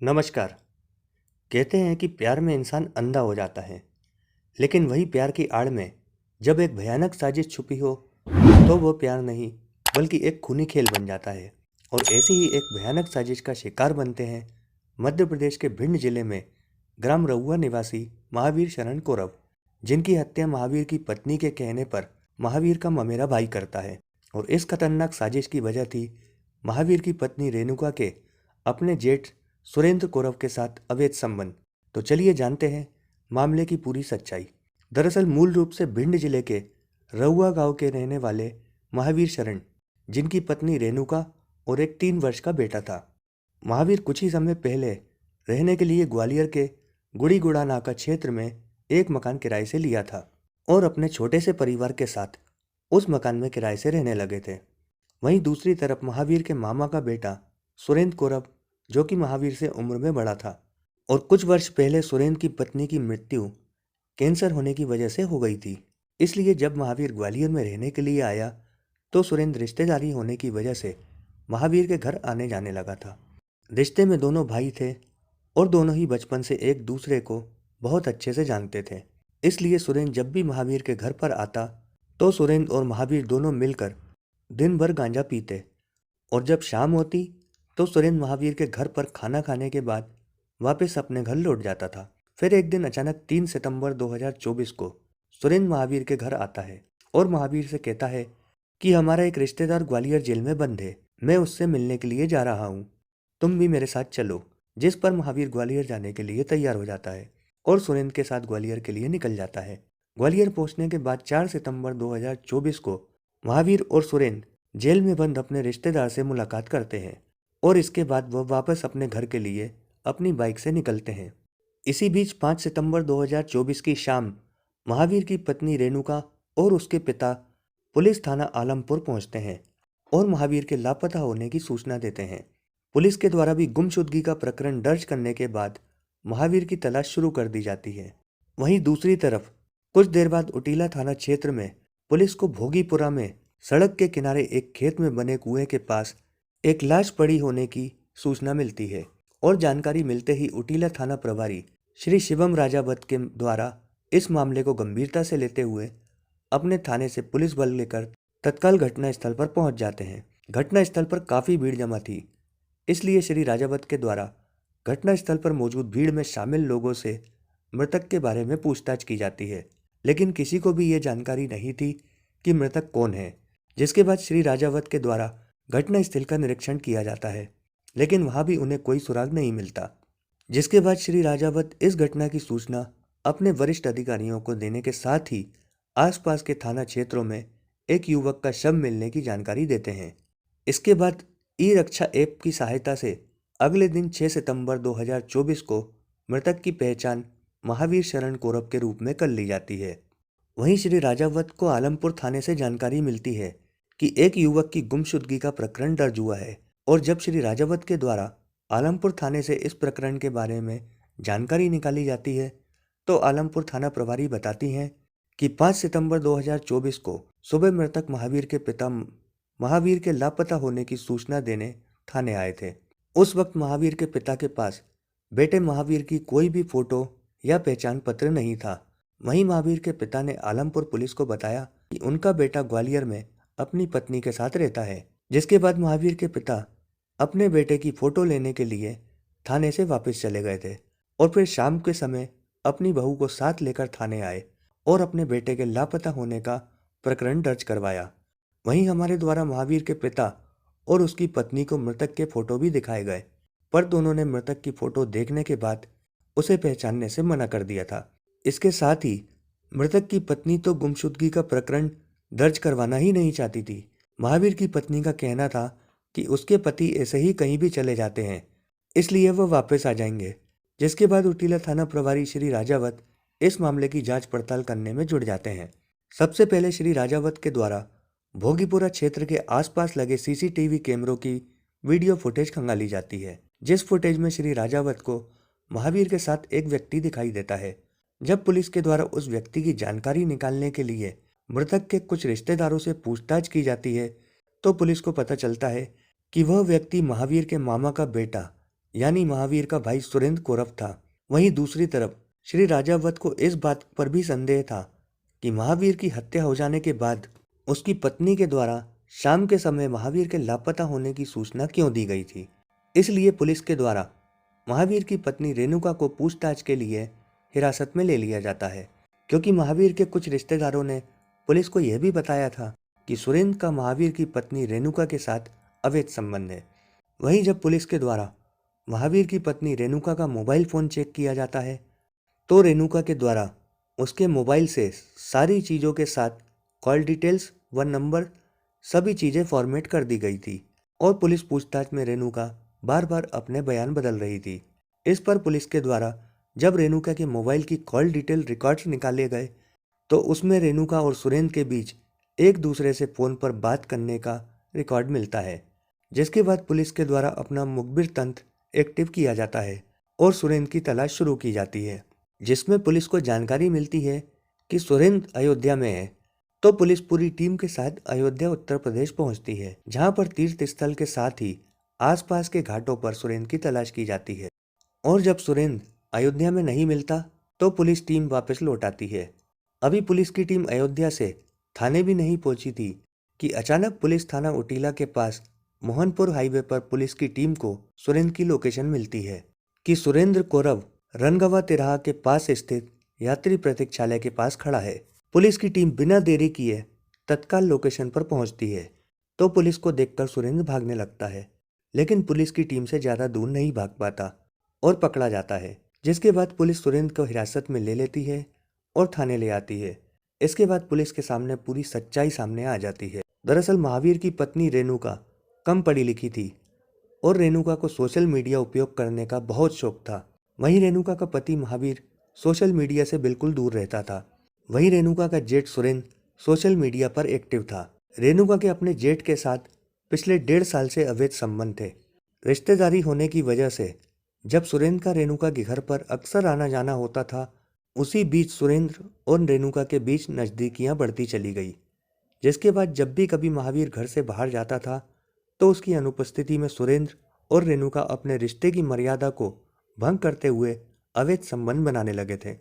नमस्कार। कहते हैं कि प्यार में इंसान अंधा हो जाता है, लेकिन वही प्यार की आड़ में जब एक भयानक साजिश छुपी हो, तो वो प्यार नहीं, बल्कि एक खूनी खेल बन जाता है। और ऐसी ही एक भयानक साजिश का शिकार बनते हैं मध्य प्रदेश के भिंड जिले में ग्राम रहुआ निवासी महावीर शरण कौरव, जिनकी हत्या महावीर की पत्नी के कहने पर महावीर का ममेरा भाई करता है। और इस खतरनाक साजिश की वजह थी महावीर की पत्नी रेणुका के अपने जेठ सुरेंद्र कौरव के साथ अवैध संबंध। तो चलिए जानते हैं मामले की पूरी सच्चाई। दरअसल मूल रूप से भिंड जिले के रहुआ गांव के रहने वाले महावीर शरण, जिनकी पत्नी रेणुका और एक 3 वर्ष का बेटा था। महावीर कुछ ही समय पहले रहने के लिए ग्वालियर के गुड़ीगुड़ा नाका क्षेत्र में एक मकान किराए से लिया था और अपने छोटे से परिवार के साथ उस मकान में किराए से रहने लगे थे। वहीं दूसरी तरफ महावीर के मामा का बेटा सुरेंद्र कौरव, जो कि महावीर से उम्र में बड़ा था, और कुछ वर्ष पहले सुरेंद्र की पत्नी की मृत्यु कैंसर होने की वजह से हो गई थी। इसलिए जब महावीर ग्वालियर में रहने के लिए आया तो सुरेंद्र रिश्तेदारी होने की वजह से महावीर के घर आने जाने लगा था। रिश्ते में दोनों भाई थे और दोनों ही बचपन से एक दूसरे को बहुत अच्छे से जानते थे। इसलिए सुरेंद्र जब भी महावीर के घर पर आता तो सुरेंद्र और महावीर दोनों मिलकर दिन भर गांजा पीते, और जब शाम होती तो सुरेंद्र महावीर के घर पर खाना खाने के बाद वापस अपने घर लौट जाता था। फिर एक दिन अचानक 3 सितंबर 2024 को सुरेंद्र महावीर के घर आता है और महावीर से कहता है कि हमारा एक रिश्तेदार ग्वालियर जेल में बंद है, मैं उससे मिलने के लिए जा रहा हूँ, तुम भी मेरे साथ चलो। जिस पर महावीर ग्वालियर जाने के लिए तैयार हो जाता है और सुरेंद्र के साथ ग्वालियर के लिए निकल जाता है। ग्वालियर पहुंचने के बाद 4 सितंबर 2024 को महावीर और सुरेंद्र जेल में बंद अपने रिश्तेदार से मुलाकात करते हैं और इसके बाद वह वापस अपने घर के लिए अपनी बाइक से निकलते हैं। इसी बीच 5 सितंबर 2024 की शाम महावीर की पत्नी रेणुका और उसके पिता पुलिस थाना आलमपुर पहुंचते हैं और महावीर के लापता होने की सूचना देते हैं। पुलिस के द्वारा भी गुमशुदगी का प्रकरण दर्ज करने के बाद महावीर की तलाश शुरू कर दी जाती है। वहीं दूसरी तरफ कुछ देर बाद उटीला थाना क्षेत्र में पुलिस को भोगीपुरा में सड़क के किनारे एक खेत में बने कुएं के पास एक लाश पड़ी होने की सूचना मिलती है और जानकारी मिलते ही उटीला थाना प्रभारी श्री शिवम राजावत के द्वारा इस मामले को गंभीरता से लेते हुए अपने थाने से पुलिस बल लेकर तत्काल घटना स्थल पर पहुंच जाते हैं। घटना स्थल पर काफी भीड़ जमा थी, इसलिए श्री राजावत के द्वारा घटना स्थल पर मौजूद भीड़ में शामिल लोगों से मृतक के बारे में पूछताछ की जाती है, लेकिन किसी को भी ये जानकारी नहीं थी कि मृतक कौन है। जिसके बाद श्री राजावत के द्वारा घटना स्थल का निरीक्षण किया जाता है, लेकिन वहां भी उन्हें कोई सुराग नहीं मिलता। जिसके बाद श्री राजावत इस घटना की सूचना अपने वरिष्ठ अधिकारियों को देने के साथ ही आसपास के थाना क्षेत्रों में एक युवक का शव मिलने की जानकारी देते हैं। इसके बाद ई रक्षा ऐप की सहायता से अगले दिन 6 सितंबर 2024 को मृतक की पहचान महावीर शरण कौरव के रूप में कर ली जाती है। वहीं श्री राजावत को आलमपुर थाने से जानकारी मिलती है कि एक युवक की गुमशुदगी का प्रकरण दर्ज हुआ है, और जब श्री राजावत के द्वारा आलमपुर थाने से इस प्रकरण के बारे में जानकारी निकाली जाती है तो आलमपुर थाना प्रभारी बताती हैं कि 5 सितंबर 2024 को सुबह मृतक महावीर के पिता महावीर के लापता होने की सूचना देने थाने आए थे। उस वक्त महावीर के पिता के पास बेटे महावीर की कोई भी फोटो या पहचान पत्र नहीं था। वहीं महावीर के पिता ने आलमपुर पुलिस को बताया कि उनका बेटा ग्वालियर में अपनी पत्नी के साथ रहता है। जिसके बाद महावीर के पिता अपने बेटे की फोटो लेने के लिए थाने से वापस चले गए थे और फिर शाम के समय अपनी बहू को साथ लेकर थाने आए और अपने बेटे के लापता होने का प्रकरण दर्ज करवाया। वहीं हमारे द्वारा महावीर के पिता और उसकी पत्नी को मृतक के फोटो भी दिखाए गए, पर दोनों ने मृतक की फोटो देखने के बाद उसे पहचानने से मना कर दिया था। इसके साथ ही मृतक की पत्नी तो गुमशुदगी का प्रकरण दर्ज करवाना ही नहीं चाहती थी। महावीर की पत्नी का कहना था कि उसके पति ऐसे ही कहीं भी चले जाते हैं, इसलिए वह वापस आ जाएंगे। जिसके बाद उटीला थाना प्रभारी श्री राजावत इस मामले की जांच पड़ताल करने में जुट जाते हैं। सबसे पहले श्री राजावत के द्वारा भोगीपुरा क्षेत्र के आसपास लगे सीसीटीवी कैमरों की वीडियो फुटेज खंगाली जाती है, जिस फुटेज में श्री राजावत को महावीर के साथ एक व्यक्ति दिखाई देता है। जब पुलिस के द्वारा उस व्यक्ति की जानकारी निकालने के लिए मृतक के कुछ रिश्तेदारों से पूछताछ की जाती है तो पुलिस को पता चलता है कि वह व्यक्ति महावीर के मामा का बेटा यानी महावीर का भाई सुरेंद्र कौरव था। वहीं दूसरी तरफ श्री राजावत को इस बात पर भी संदेह था कि महावीर की हत्या हो जाने के बाद उसकी पत्नी के द्वारा शाम के समय महावीर के लापता होने की सूचना क्यों दी गई थी। इसलिए पुलिस के द्वारा महावीर की पत्नी रेणुका को पूछताछ के लिए हिरासत में ले लिया जाता है, क्योंकि महावीर के कुछ रिश्तेदारों ने पुलिस को यह भी बताया था कि सुरेंद्र का महावीर की पत्नी रेणुका के साथ अवैध संबंध है। वहीं जब पुलिस के द्वारा महावीर की पत्नी रेणुका का मोबाइल फ़ोन चेक किया जाता है तो रेणुका के द्वारा उसके मोबाइल से सारी चीज़ों के साथ कॉल डिटेल्स व नंबर सभी चीज़ें फॉर्मेट कर दी गई थी और पुलिस पूछताछ में रेणुका बार बार अपने बयान बदल रही थी। इस पर पुलिस के द्वारा जब रेणुका के मोबाइल की कॉल डिटेल रिकॉर्ड्स निकाले गए तो उसमें रेणुका और सुरेंद्र के बीच एक दूसरे से फ़ोन पर बात करने का रिकॉर्ड मिलता है, जिसके बाद पुलिस के द्वारा अपना मुखबिर तंत्र एक्टिव किया जाता है और सुरेंद्र की तलाश शुरू की जाती है, जिसमें पुलिस को जानकारी मिलती है कि सुरेंद्र अयोध्या में है। तो पुलिस पूरी टीम के साथ अयोध्या उत्तर प्रदेश पहुंचती है, जहां पर तीर्थ स्थल के साथ ही आसपास के घाटों पर सुरेंद्र की तलाश की जाती है। और जब सुरेंद्र अयोध्या में नहीं मिलता तो पुलिस टीम वापस लौट आती है। अभी पुलिस की टीम अयोध्या से थाने भी नहीं पहुंची थी कि अचानक पुलिस थाना उटीला के पास मोहनपुर हाईवे पर पुलिस की टीम को सुरेंद्र की लोकेशन मिलती है कि सुरेंद्र कौरव रनगवा तिराहा के पास स्थित यात्री प्रतीक्षालय के पास खड़ा है। पुलिस की टीम बिना देरी किए तत्काल लोकेशन पर पहुंचती है तो पुलिस को देखकर सुरेंद्र भागने लगता है, लेकिन पुलिस की टीम से ज़्यादा दूर नहीं भाग पाता और पकड़ा जाता है, जिसके बाद पुलिस सुरेंद्र को हिरासत में ले लेती है और थाने ले आती है। इसके बाद पुलिस के सामने पूरी सच्चाई सामने आ जाती है। दरअसल महावीर की पत्नी रेणुका कम पढ़ी लिखी थी और रेणुका को सोशल मीडिया उपयोग करने का बहुत शौक था। वहीं रेणुका का पति महावीर सोशल मीडिया से बिल्कुल दूर रहता था। वहीं रेणुका का जेठ सुरेंद्र सोशल मीडिया पर एक्टिव था। रेणुका के अपने जेठ के साथ पिछले 1.5 साल से अवैध संबंध थे। रिश्तेदारी होने की वजह से जब सुरेंद्र का रेणुका के घर पर अक्सर आना जाना होता था, उसी बीच सुरेंद्र और रेणुका के बीच नज़दीकियां बढ़ती चली गई, जिसके बाद जब भी कभी महावीर घर से बाहर जाता था तो उसकी अनुपस्थिति में सुरेंद्र और रेणुका अपने रिश्ते की मर्यादा को भंग करते हुए अवैध संबंध बनाने लगे थे।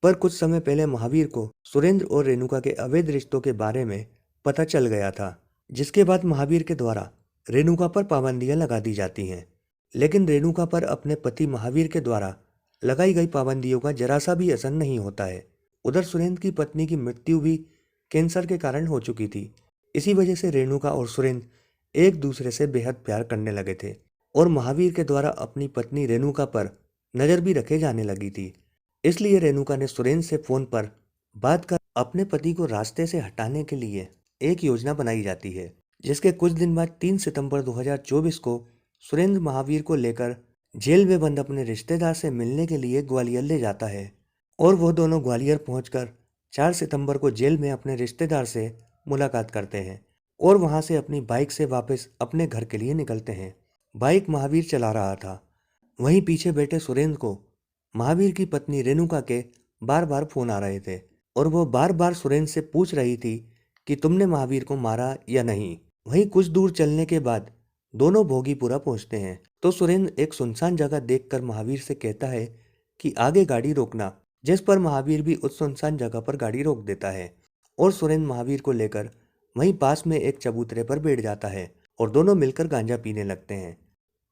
पर कुछ समय पहले महावीर को सुरेंद्र और रेणुका के अवैध रिश्तों के बारे में पता चल गया था, जिसके बाद महावीर के द्वारा रेणुका पर पाबंदियां लगा दी जाती हैं। लेकिन रेणुका पर अपने पति महावीर के द्वारा लगाई गई पाबंदियों का जरा सा भी असर नहीं होता है। उधर सुरेंद्र की पत्नी की मृत्यु भी कैंसर के कारण हो चुकी थी। इसी वजह से रेणुका और सुरेंद्र एक दूसरे से बेहद प्यार करने लगे थे और महावीर के द्वारा अपनी पत्नी रेणुका पर नज़र भी रखे जाने लगी थी। इसलिए रेणुका ने सुरेंद्र से फ़ोन पर बात कर अपने पति को रास्ते से हटाने के लिए एक योजना बनाई जाती है, जिसके कुछ दिन बाद 3 सितंबर 2024 को सुरेंद्र महावीर को लेकर जेल में बंद अपने रिश्तेदार से मिलने के लिए ग्वालियर ले जाता है और वो दोनों ग्वालियर पहुंचकर 4 सितंबर को जेल में अपने रिश्तेदार से मुलाकात करते हैं और वहां से अपनी बाइक से वापस अपने घर के लिए निकलते हैं। बाइक महावीर चला रहा था। वहीं पीछे बैठे सुरेंद्र को महावीर की पत्नी रेणुका के बार बार फोन आ रहे थे और वो बार बार सुरेंद्र से पूछ रही थी कि तुमने महावीर को मारा या नहीं। वहीं कुछ दूर चलने के बाद दोनों भोगीपुरा पहुंचते हैं तो सुरेंद्र एक सुनसान जगह देखकर महावीर से कहता है कि आगे गाड़ी रोकना, जिस पर महावीर भी उस सुनसान जगह पर गाड़ी रोक देता है और सुरेंद्र महावीर को लेकर वहीं पास में एक चबूतरे पर बैठ जाता है और दोनों मिलकर गांजा पीने लगते हैं।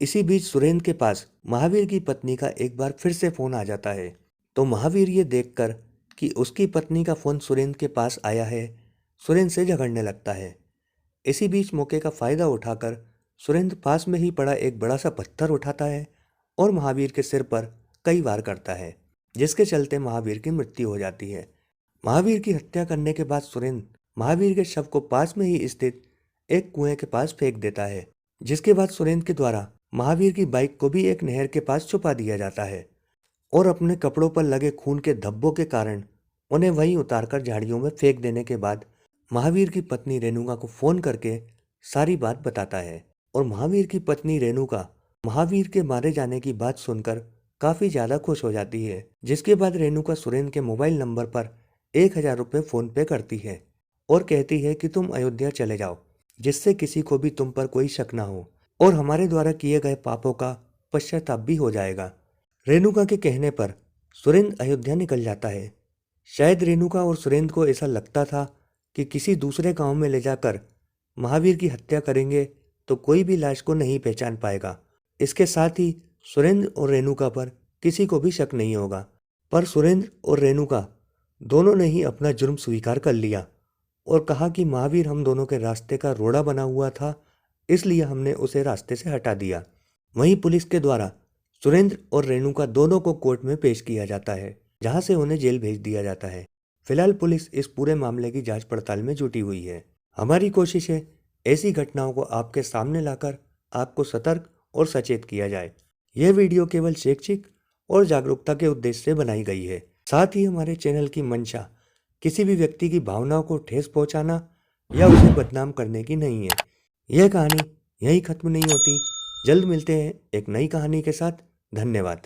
इसी बीच सुरेंद्र के पास महावीर की पत्नी का एक बार फिर से फोन आ जाता है तो महावीर ये देखकर कि उसकी पत्नी का फोन सुरेंद्र के पास आया है, सुरेंद्र से झगड़ने लगता है। इसी बीच मौके का फायदा उठाकर सुरेंद्र पास में ही पड़ा एक बड़ा सा पत्थर उठाता है और महावीर के सिर पर कई वार करता है, जिसके चलते महावीर की मृत्यु हो जाती है। महावीर की हत्या करने के बाद सुरेंद्र महावीर के शव को पास में ही स्थित एक कुएं के पास फेंक देता है, जिसके बाद सुरेंद्र के द्वारा महावीर की बाइक को भी एक नहर के पास छुपा दिया जाता है और अपने कपड़ों पर लगे खून के धब्बों के कारण उन्हें वहीं उतारकर झाड़ियों में फेंक देने के बाद महावीर की पत्नी रेणुका को फोन करके सारी बात बताता है और महावीर की पत्नी रेणुका महावीर के मारे जाने की बात सुनकर काफी ज्यादा खुश हो जाती है, जिसके बाद रेणुका सुरेंद्र के मोबाइल नंबर पर 1000 रुपये फोन पे करती है और कहती है कि तुम अयोध्या चले जाओ, जिससे किसी को भी तुम पर कोई शक ना हो और हमारे द्वारा किए गए पापों का पश्चाताप भी हो जाएगा। रेणुका के कहने पर सुरेंद्र अयोध्या निकल जाता है। शायद रेणुका और सुरेंद्र को ऐसा लगता था कि किसी दूसरे गांव में ले जाकर महावीर की हत्या करेंगे तो कोई भी लाश को नहीं पहचान पाएगा। इसके साथ ही सुरेंद्र और रेणुका पर किसी को भी शक नहीं होगा। पर सुरेंद्र और रेणुका दोनों ने ही अपना जुर्म स्वीकार कर लिया और कहा कि महावीर हम दोनों के रास्ते का रोड़ा बना हुआ था, इसलिए हमने उसे रास्ते से हटा दिया। वहीं पुलिस के द्वारा सुरेंद्र और रेणुका दोनों को कोर्ट में पेश किया जाता है, जहां से उन्हें जेल भेज दिया जाता है। फिलहाल पुलिस इस पूरे मामले की जांच पड़ताल में जुटी हुई है। हमारी कोशिश है ऐसी घटनाओं को आपके सामने लाकर आपको सतर्क और सचेत किया जाए। यह वीडियो केवल शैक्षिक और जागरूकता के उद्देश्य से बनाई गई है। साथ ही हमारे चैनल की मंशा किसी भी व्यक्ति की भावनाओं को ठेस पहुंचाना या उसे बदनाम करने की नहीं है। यह कहानी यहीं खत्म नहीं होती। जल्द मिलते हैं एक नई कहानी के साथ। धन्यवाद।